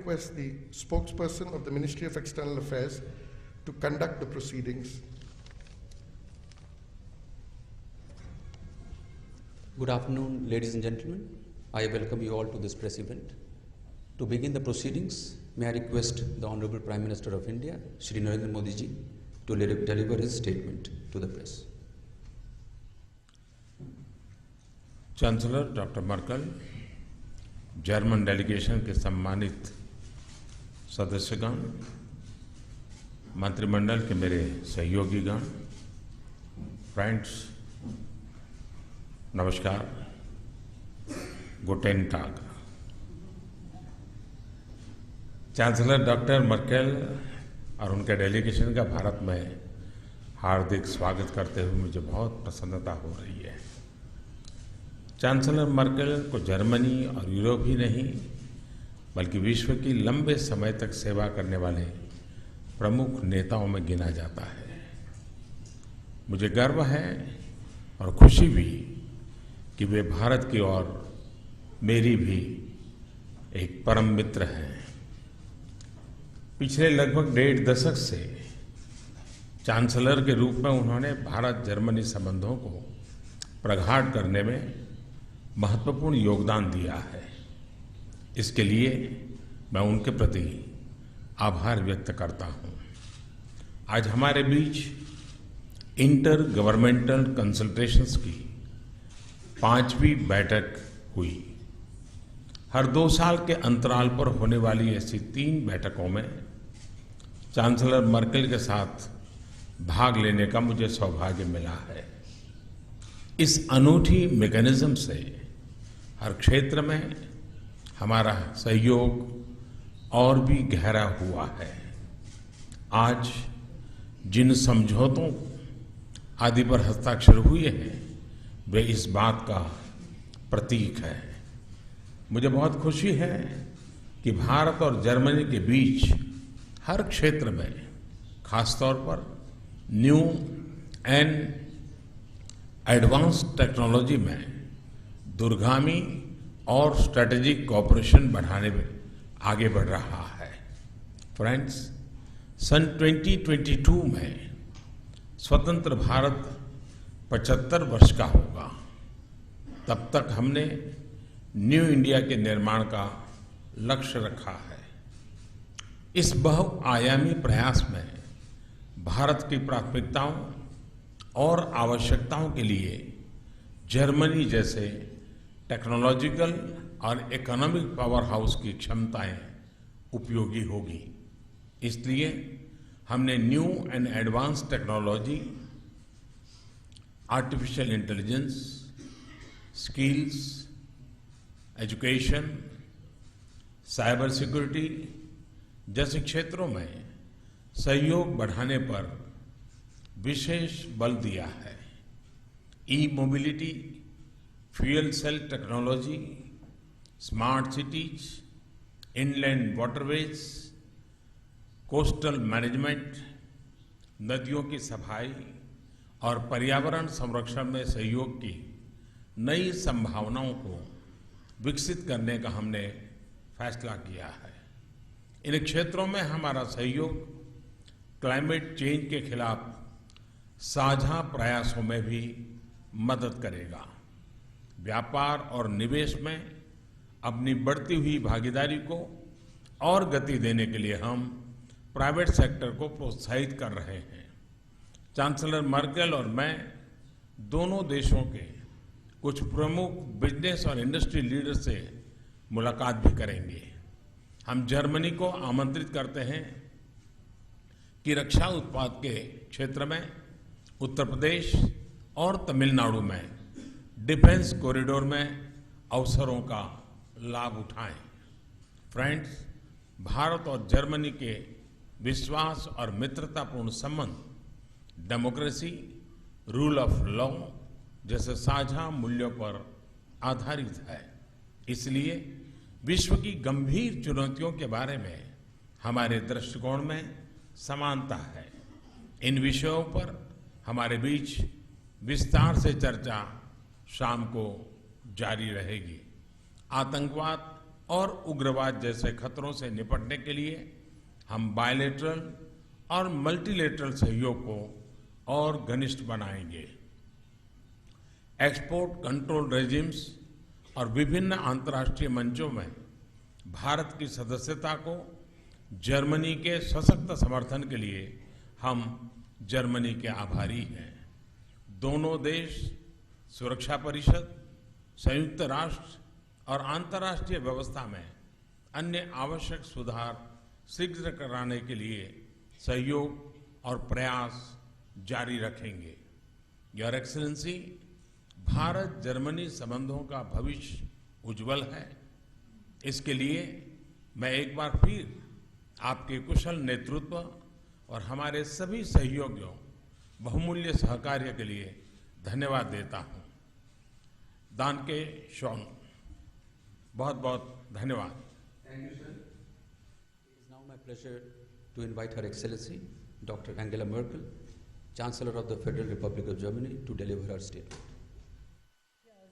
request the spokesperson of the Ministry of External Affairs to conduct the proceedings. Good afternoon, ladies and gentlemen. I welcome you all to this press event. To begin the proceedings, may I request the Honorable Prime Minister of India, Shri Narendra Modi ji, to deliver his statement to the press. Chancellor Dr. Merkel, German delegation के सम्मानित सदस्यगण, मंत्रिमंडल के मेरे सहयोगीगण, friends, नमस्कार, गुटेन टाग। Chancellor doctor Merkel और उनके delegation का भारत में हार्दिक स्वागत करते हुए मुझे बहुत प्रसन्नता हो रही है। चांसलर मर्केल को जर्मनी और यूरोप ही नहीं बल्कि विश्व की लंबे समय तक सेवा करने वाले प्रमुख नेताओं में गिना जाता है। मुझे गर्व है और खुशी भी कि वे भारत की और मेरी भी एक परम मित्र हैं। पिछले लगभग 1.5 दशक से चांसलर के रूप में उन्होंने भारत जर्मनी संबंधों को प्रगाढ़ करने में महत्वपूर्ण योगदान दिया है। इसके लिए मैं उनके प्रति आभार व्यक्त करता हूं। आज हमारे बीच इंटर गवर्नमेंटल कंसल्टेशंस की 5वीं बैठक हुई। हर 2 साल के अंतराल पर होने वाली ऐसी 3 बैठकों में चांसलर मर्केल के साथ भाग लेने का मुझे सौभाग्य मिला है। इस अनूठी मैकेनिज्म से हर क्षेत्र में हमारा सहयोग और भी गहरा हुआ है। आज जिन समझौतों आदि पर हस्ताक्षर हुए हैं वे इस बात का प्रतीक है। मुझे बहुत खुशी है कि भारत और जर्मनी के बीच हर क्षेत्र में, खासतौर पर न्यू एंड एडवांस टेक्नोलॉजी में दूरगामी और स्ट्रेटेजिक कोऑपरेशन बढ़ाने में आगे बढ़ रहा है। फ्रेंड्स, सन 2022 में स्वतंत्र भारत 75 वर्ष का होगा। तब तक हमने न्यू इंडिया के निर्माण का लक्ष्य रखा है। इस बहुआयामी प्रयास में भारत की प्राथमिकताओं और आवश्यकताओं के लिए जर्मनी जैसे टेक्नोलॉजिकल और इकोनॉमिक पावर हाउस की क्षमताएं उपयोगी होगी। इसलिए हमने new and advance technology, artificial intelligence, skills, education, cyber security जैसे क्षेत्रों में सहयोग बढ़ाने पर विशेष बल दिया है। E mobility, fuel cell technology, smart cities, inland waterways, coastal management, नदियों की सफाई और पर्यावरण संरक्षण में सहयोग की नई संभावनाओं को विकसित करने का हमने फैसला किया है। इन क्षेत्रों में हमारा सहयोग क्लाइमेट चेंज के खिलाफ साझा प्रयासों में भी मदद करेगा। व्यापार और निवेश में अपनी बढ़ती हुई भागीदारी को और गति देने के लिए हम प्राइवेट सेक्टर को प्रोत्साहित कर रहे हैं। चांसलर मर्केल और मैं दोनों देशों के कुछ प्रमुख बिजनेस और इंडस्ट्री लीडर से मुलाकात भी करेंगे। हम जर्मनी को आमंत्रित करते हैं कि रक्षा उत्पाद के क्षेत्र में उत्तर प्रदेश और तमिलनाडु में डिफेंस कॉरिडोर में अवसरों का लाभ उठाएं। फ्रेंड्स, भारत और जर्मनी के विश्वास और मित्रतापूर्ण संबंध डेमोक्रेसी, रूल ऑफ लॉ जैसे साझा मूल्यों पर आधारित है। इसलिए विश्व की गंभीर चुनौतियों के बारे में हमारे दृष्टिकोण में समानता है। इन विषयों पर हमारे बीच विस्तार से चर्चा शाम को जारी रहेगी। आतंकवाद, और उग्रवाद जैसे खतरों से निपटने के लिए हम बायलैटरल और मल्टीलैटरल सहयोग को और घनिष्ठ बनाएंगे। एक्सपोर्ट कंट्रोल रेजिम्स और विभिन्न अंतर्राष्ट्रीय मंचों में भारत की सदस्यता को जर्मनी के सशक्त समर्थन के लिए हम जर्मनी के आभारी हैं। दोनों देश सुरक्षा परिषद, संयुक्त राष्ट्र और अंतर्राष्ट्रीय व्यवस्था में अन्य आवश्यक सुधार शीघ्र कराने के लिए सहयोग और प्रयास जारी रखेंगे। योर एक्सीलेंसी, भारत जर्मनी संबंधों का भविष्य उज्जवल है। इसके लिए मैं एक बार फिर आपके कुशल नेतृत्व और हमारे सभी सहयोगियों बहुमूल्य सहकार्य के लिए धन्यवाद देता हूं। दानके शॉन, बहुत बहुत धन्यवाद। Thank you, sir. It is now my pleasure to invite Her Excellency Dr. Angela Merkel, Chancellor of the Federal Republic of Germany, to deliver her statement.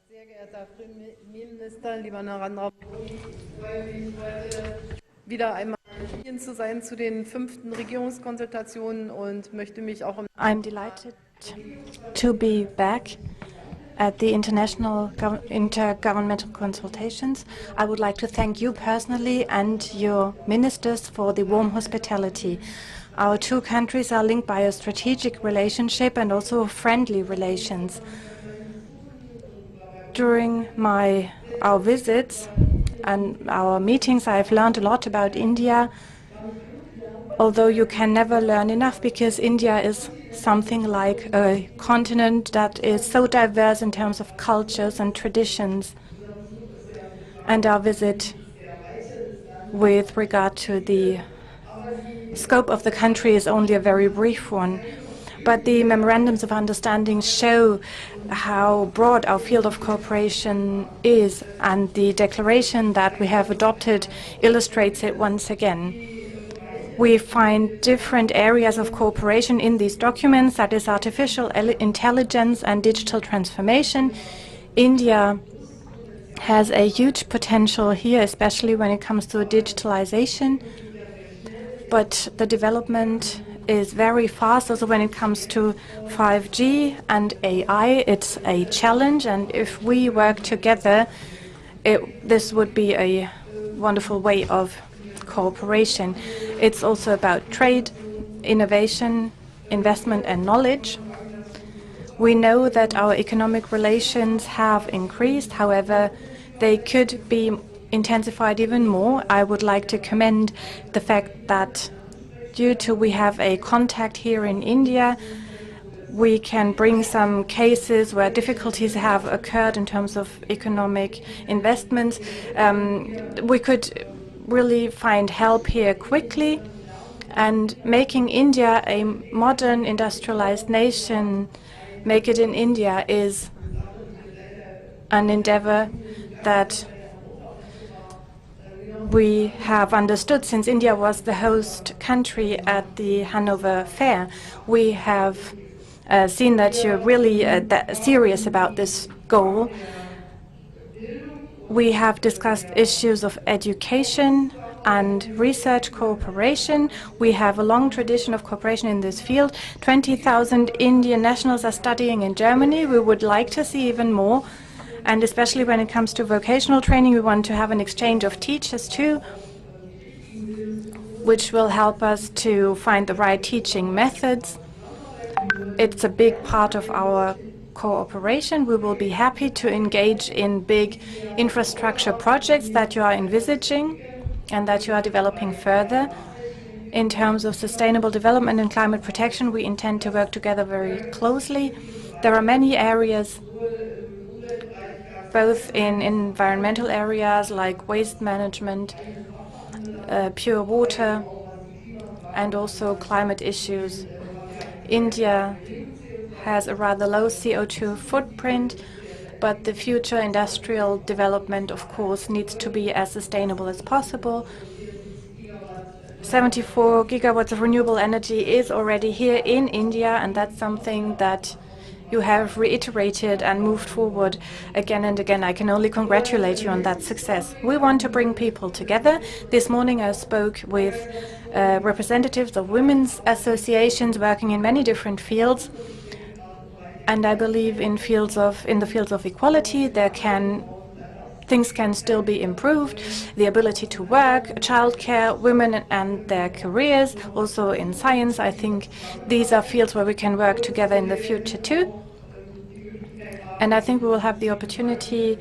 Sehr geehrter Herr Premierminister, lieber Narendra, ich freue mich, heute wieder einmal hier zu sein zu den 5. Regierungskonsultationen und möchte mich auch I'm delighted to be back at the intergovernmental consultations. I would like to thank you personally and your ministers for the warm hospitality. Our two countries are linked by a strategic relationship and also friendly relations. During our visits and our meetings, I've learned a lot about India, although you can never learn enough, because India is something like a continent that is so diverse in terms of cultures and traditions. And our visit with regard to the scope of the country is only a very brief one. But the memorandums of understanding show how broad our field of cooperation is, and the declaration that we have adopted illustrates it once again. We find different areas of cooperation in these documents, that is artificial intelligence and digital transformation. India has a huge potential here, especially when it comes to digitalization. But the development is very fast also when it comes to 5G and AI. It's a challenge, and if we work together, this would be a wonderful way of cooperation. It's also about trade, innovation, investment and knowledge. We know that our economic relations have increased. However, they could be intensified even more. I would like to commend the fact that due to we have a contact here in India, we can bring some cases where difficulties have occurred in terms of economic investments. We could really find help here quickly, and making India a modern industrialized nation, make it in India, is an endeavor that we have understood since India was the host country at the Hanover Fair. We have seen that you're really serious about this goal. We have discussed issues of education and research cooperation. We have a long tradition of cooperation in this field. 20,000 Indian nationals are studying in Germany. We would like to see even more. And especially when it comes to vocational training, we want to have an exchange of teachers too, which will help us to find the right teaching methods. It's a big part of our cooperation. We will be happy to engage in big infrastructure projects that you are envisaging and that you are developing further. In terms of sustainable development and climate protection, we intend to work together very closely. There are many areas, both in environmental areas like waste management, pure water, and also climate issues. India has a rather low CO2 footprint, but the future industrial development, of course, needs to be as sustainable as possible. 74 gigawatts of renewable energy is already here in India, and that's something that you have reiterated and moved forward again and again. I can only congratulate you on that success. We want to bring people together. This morning I spoke with representatives of women's associations working in many different fields. And I believe in the fields of equality, things can still be improved. The ability to work, childcare, women and their careers, also in science. I think these are fields where we can work together in the future too. And I think we will have the opportunity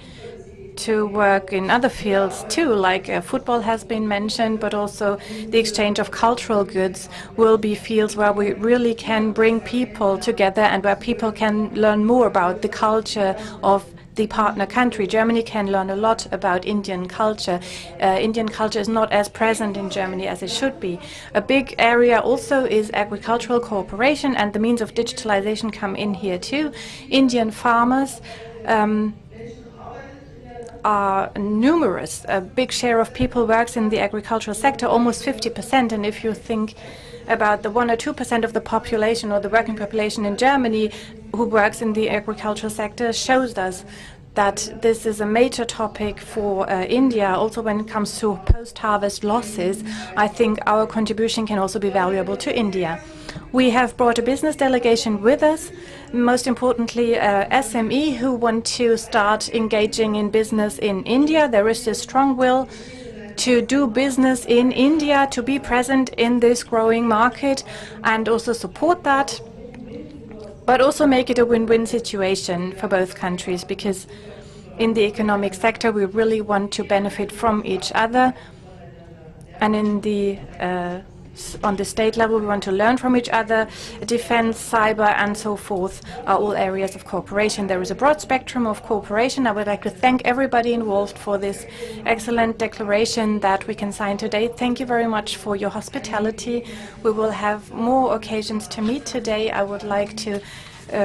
to work in other fields too, like football has been mentioned, but also the exchange of cultural goods will be fields where we really can bring people together and where people can learn more about the culture of the partner country. Germany can learn a lot about Indian culture. Indian culture is not as present in Germany as it should be. A big area also is agricultural cooperation, and the means of digitalization come in here too. Indian farmers are numerous. A big share of people works in the agricultural sector, almost 50%. And if you think about the 1 or 2% of the population or the working population in Germany who works in the agricultural sector, shows us that this is a major topic for India. Also, when it comes to post-harvest losses, I think our contribution can also be valuable to India. We have brought a business delegation with us, most importantly SME who want to start engaging in business in India. There is a strong will to do business in India, to be present in this growing market and also support that, but also make it a win-win situation for both countries, because in the economic sector we really want to benefit from each other, and on the state level we want to learn from each other. Defense, cyber and so forth are all areas of cooperation. There is a broad spectrum of cooperation. I would like to thank everybody involved for this excellent declaration that we can sign today. Thank you very much for your hospitality. We will have more occasions to meet today. I would like to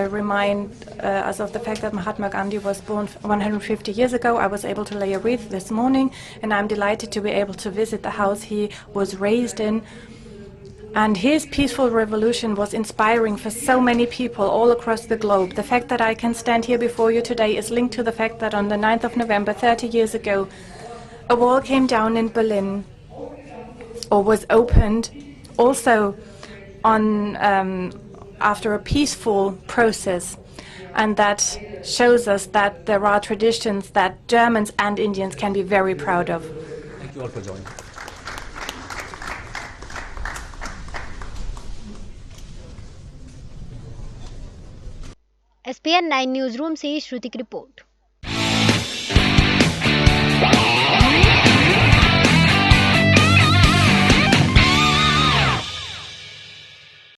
remind us of the fact that Mahatma Gandhi was born 150 years ago. I was able to lay a wreath this morning, and I'm delighted to be able to visit the house he was raised in. And his peaceful revolution was inspiring for so many people all across the globe. The fact that I can stand here before you today is linked to the fact that on the 9th of November, 30 years ago, a wall came down in Berlin, or was opened, also on after a peaceful process. And that shows us that there are traditions that Germans and Indians can be very proud of. Thank you all for joining. SPN 9 newsroom से श्रुति की report.